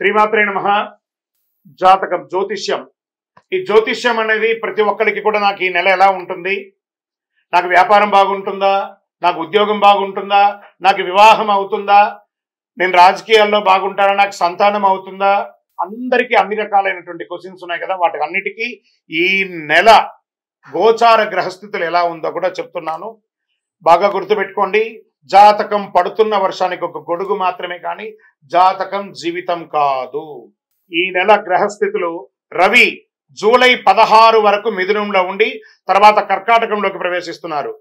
శ్రీమాత్రే నమః. జాతకం, జ్యోతిష్యం. ఈ జ్యోతిష్యం అనేది ప్రతి ఒక్కరికి కూడా నాకు ఈ నెల ఎలా ఉంటుంది, నాకు వ్యాపారం బాగుంటుందా, నాకు ఉద్యోగం బాగుంటుందా, నాకు వివాహం అవుతుందా, నేను రాజకీయాల్లో బాగుంటానా, నాకు సంతానం అవుతుందా, అందరికీ అన్ని రకాలైనటువంటి క్వశ్చన్స్ ఉన్నాయి కదా. వాటి అన్నిటికీ ఈ నెల గోచార గ్రహస్థితులు ఎలా ఉందో కూడా చెప్తున్నాను. బాగా గుర్తుపెట్టుకోండి. జాతకం పడుతున్న వర్షానికి ఒక గొడుగు మాత్రమే, కానీ జాతకం జీవితం కాదు. ఈ నెల గ్రహస్థితులు: రవి జూలై 16 వరకు మిథునంలో ఉండి తర్వాత కర్కాటకంలోకి ప్రవేశిస్తున్నారు.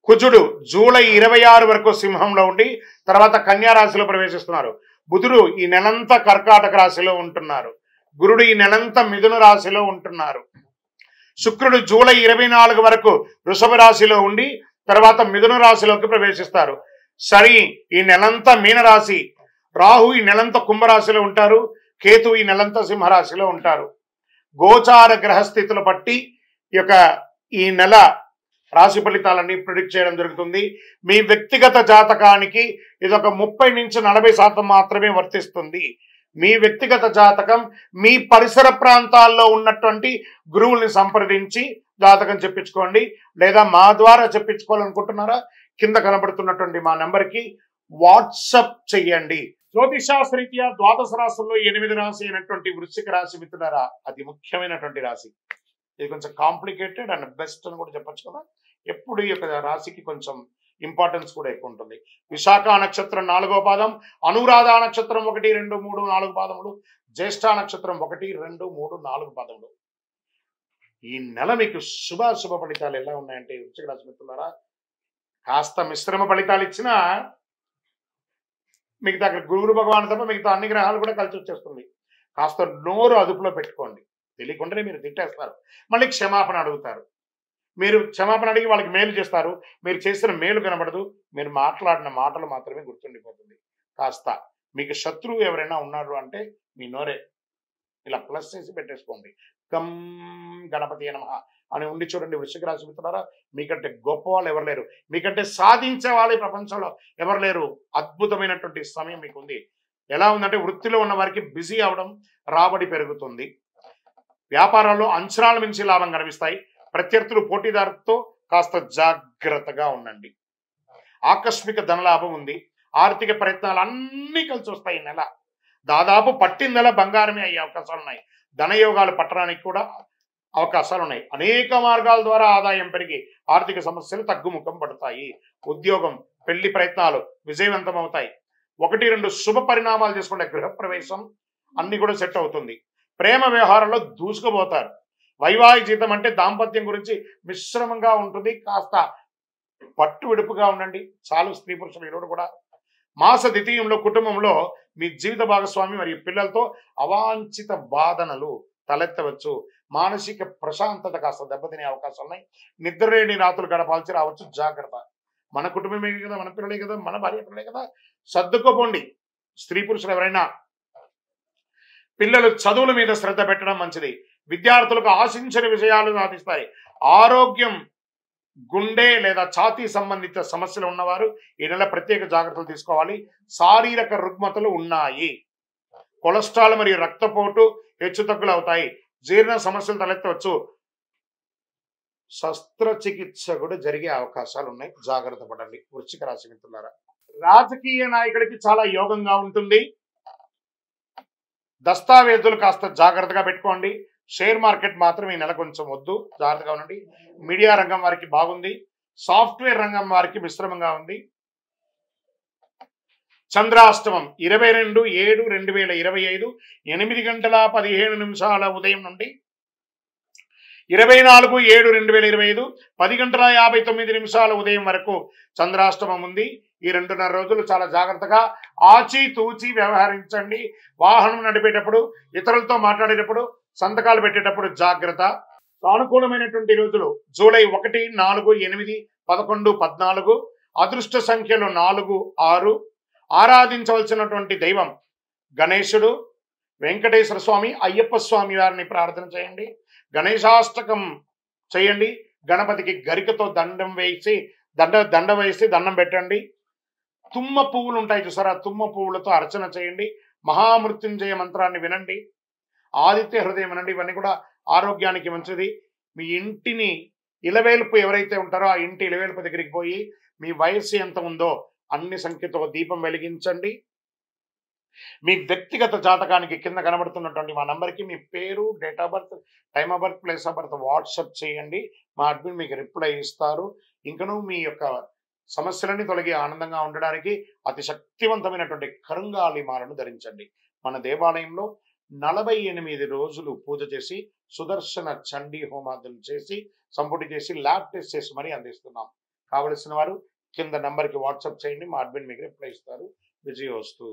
కుజుడు జూలై 26 వరకు సింహంలో ఉండి తర్వాత కన్యా రాశిలో ప్రవేశిస్తున్నారు. బుధుడు ఈ నెలంతా కర్కాటక రాశిలో ఉంటున్నారు. గురుడు ఈ నెలంతా మిథున రాశిలో ఉంటున్నారు. శుక్రుడు జూలై 24 వరకు వృషభ రాశిలో ఉండి తర్వాత మిథున రాశిలోకి ప్రవేశిస్తారు. శని ఈ నెలంతా మీనరాశి, రాహు ఈ నెలంతా కుంభరాశిలో ఉంటారు, కేతు ఈ నెలంతా సింహరాశిలో ఉంటారు. గోచార గ్రహస్థితులు బట్టి ఈ నెల రాశి ఫలితాలన్నీ ప్రిడిక్ట్ చేయడం జరుగుతుంది. మీ వ్యక్తిగత జాతకానికి ఇదొక 30 నుంచి 40% మాత్రమే వర్తిస్తుంది. మీ వ్యక్తిగత జాతకం మీ పరిసర ప్రాంతాల్లో ఉన్నటువంటి గురువుల్ని సంప్రదించి జాతకం చెప్పించుకోండి. లేదా మా ద్వారా చెప్పించుకోవాలనుకుంటున్నారా, కింద కనబడుతున్నటువంటి మా నెంబర్కి వాట్సప్ చెయ్యండి. జ్యోతిషాస్త్రరీత్యా ద్వాదశ రాశుల్లో 8వ రాశి అయినటువంటి వృశ్చిక రాశి మిత్రులారా, అతి ముఖ్యమైనటువంటి రాశి. ఇది కొంచెం కాంప్లికేటెడ్ అండ్ బెస్ట్ అని కూడా చెప్పచ్చు కదా. ఎప్పుడు ఈ యొక్క రాశికి కొంచెం ఇంపార్టెన్స్ కూడా ఎక్కువ ఉంటుంది. విశాఖ నక్షత్రం 4వ పాదం, అనురాధ నక్షత్రం 1, 2, 3, 4 పాదములు, జ్యేష్ఠ నక్షత్రం 1, 2, 3, 4 పాదములు. ఈ నెల మీకు శుభ ఫలితాలు ఎలా ఉన్నాయంటే వృశ్చిక రాశి మిత్రులారా, కాస్త మిశ్రమ ఫలితాలు ఇచ్చినా మిగతా అక్కడ గురువు భగవాన్ తప్ప మిగతా అన్ని గ్రహాలు కూడా కలిసి వచ్చేస్తుంది. కాస్త నోరు అదుపులో పెట్టుకోండి. తెలియకుండానే మీరు తిట్టేస్తారు, మళ్ళీ క్షమాపణ అడుగుతారు. మీరు క్షమాపణ అడిగి వాళ్ళకి మేలు చేస్తారు, మీరు చేసిన మేలు కనబడదు, మీరు మాట్లాడిన మాటలు మాత్రమే గుర్తుండిపోతుంది. కాస్త మీకు శత్రువు ఎవరైనా ఉన్నారు అంటే మీ నోరే ఇలా ప్లస్ చేసి పెట్టేసుకోండి. గం గణపతి నమః అని ఉండి చూడండి. వృశ్చిక రాశి మిత్రులారా, మీకంటే గొప్ప వాళ్ళు ఎవరు లేరు, మీకంటే సాధించే వాళ్ళు ఈ ప్రపంచంలో ఎవరు లేరు. అద్భుతమైనటువంటి సమయం మీకు ఉంది. ఎలా ఉందంటే, వృత్తిలో ఉన్న వారికి బిజీ అవడం, రాబడి పెరుగుతుంది. వ్యాపారాల్లో అంచనాల మించి లాభం కనిపిస్తాయి. ప్రత్యర్థులు పోటీదారులతో కాస్త జాగ్రత్తగా ఉండండి. ఆకస్మిక ధనలాభం ఉంది. ఆర్థిక ప్రయత్నాలు అన్నీ కలిసి వస్తాయి. ఈ నెల దాదాపు పట్టిన నెల బంగారమే అయ్యే అవకాశాలు ఉన్నాయి. ధనయోగాలు పట్టడానికి కూడా అవకాశాలు ఉన్నాయి. అనేక మార్గాల ద్వారా ఆదాయం పెరిగి ఆర్థిక సమస్యలు తగ్గుముఖం పడతాయి. ఉద్యోగం, పెళ్లి ప్రయత్నాలు విజయవంతం అవుతాయి. 1, 2 శుభ పరిణామాలు చేసుకుంటే గృహప్రవేశం అన్ని కూడా సెట్ అవుతుంది. ప్రేమ వ్యవహారంలో దూసుకుపోతారు. వైవాహిక జీవితం అంటే దాంపత్యం గురించి మిశ్రమంగా ఉంటుంది. కాస్త పట్టు విడుపుగా ఉండండి చాలు స్త్రీ పురుషులు ఈరోజు కూడా. మాస ద్వితీయంలో కుటుంబంలో మీ జీవిత భాగస్వామి మరియు పిల్లలతో అవాంఛిత బాధనలు తలెత్తవచ్చు. మానసిక ప్రశాంతత కాస్త దెబ్బతినే అవకాశాలు ఉన్నాయి. నిద్రలేని రాత్రులు గడపాల్సి రావచ్చు, జాగ్రత్త. మన కుటుంబమే కదా, మన పిల్లలే కదా, మన భార్య పిల్లలే కదా, సర్దుకోపోండి. స్త్రీ పురుషులు ఎవరైనా పిల్లలు చదువుల మీద శ్రద్ధ పెట్టడం మంచిది. విద్యార్థులకు ఆశించని విషయాలు సాధిస్తాయి. ఆరోగ్యం, గుండె లేదా ఛాతీ సంబంధిత సమస్యలు ఉన్నవారు ఈ నెల ప్రత్యేక జాగ్రత్తలు తీసుకోవాలి. శారీరక రుగ్మతలు ఉన్నాయి. కొలెస్ట్రాల్ మరియు రక్తపోటు హెచ్చుతగ్గులు అవుతాయి. జీర్ణ సమస్యలు తలెత్తవచ్చు. శస్త్రచికిత్స కూడా జరిగే అవకాశాలు ఉన్నాయి, జాగ్రత్త పడండి వృశ్చిక రాశి మిత్రులారా. రాజకీయ నాయకుడికి చాలా యోగంగా ఉంటుంది. దస్తావేజులు కాస్త జాగ్రత్తగా పెట్టుకోండి. షేర్ మార్కెట్ మాత్రం ఈ నెల కొంచెం వద్దు, జాగ్రత్తగా ఉండండి. మీడియా రంగం వారికి బాగుంది. సాఫ్ట్వేర్ రంగం వారికి మిశ్రమంగా ఉంది. చంద్రాష్టమం 22/7/2025 8:17 ఉదయం నుండి 24/7/2025 10:59 ఉదయం వరకు చంద్రాష్టమం ఉంది. ఈ 2.5 రోజులు చాలా జాగ్రత్తగా ఆచితూచి వ్యవహరించండి. వాహనం నడిపేటప్పుడు, ఇతరులతో మాట్లాడేటప్పుడు, సంతకాలు పెట్టేటప్పుడు జాగ్రత్త. సానుకూలమైనటువంటి రోజులు జూలై 1, 4, 8, 11, 14. అదృష్ట సంఖ్యలు 4, 6. ఆరాధించవలసినటువంటి దైవం గణేశుడు, వెంకటేశ్వర స్వామి, అయ్యప్ప స్వామి వారిని ప్రార్థన చేయండి. గణేశాష్టకం చేయండి. గణపతికి గరికతో దండం వేసి దండం పెట్టండి. తుమ్మ పువ్వులు ఉంటాయి చూసారా, తుమ్మ పువ్వులతో అర్చన చేయండి. మహామృత్యుంజయ మంత్రాన్ని వినండి, ఆదిత్య హృదయం వినండి. ఇవన్నీ కూడా ఆరోగ్యానికి మంచిది. మీ ఇంటిని ఇలవేల్పు ఎవరైతే ఉంటారో ఆ ఇంటి ఇలవేల్పు దగ్గరికి పోయి మీ వయస్సు ఎంత ఉందో అన్ని సంఖ్యతో దీపం వెలిగించండి. మీ వ్యక్తిగత జాతకానికి కింద కనబడుతున్నటువంటి మా నంబర్కి మీ పేరు, date of birth, time of birth, place of birth WhatsApp చేయండి. మా అడ్మిన్ మీకు రిప్లై ఇస్తారు. ఇంకనూ మీ యొక్క సమస్యలన్నీ తొలగి ఆనందంగా ఉండడానికి అతి శక్తివంతమైనటువంటి కరుంగాలి మాలను ధరించండి. మన దేవాలయంలో 48 రోజులు పూజ చేసి సుదర్శన చండీ హోమాదులు చేసి సంపుటి చేసి ల్యాబ్ టెస్ట్ చేసి మరీ అందిస్తున్నాం. కావలసిన వారు కింద నంబర్కి వాట్సాప్ చేయండి. మా అడ్మిన్ మీకు రిప్లై ఇస్తారు. విజయోస్తు.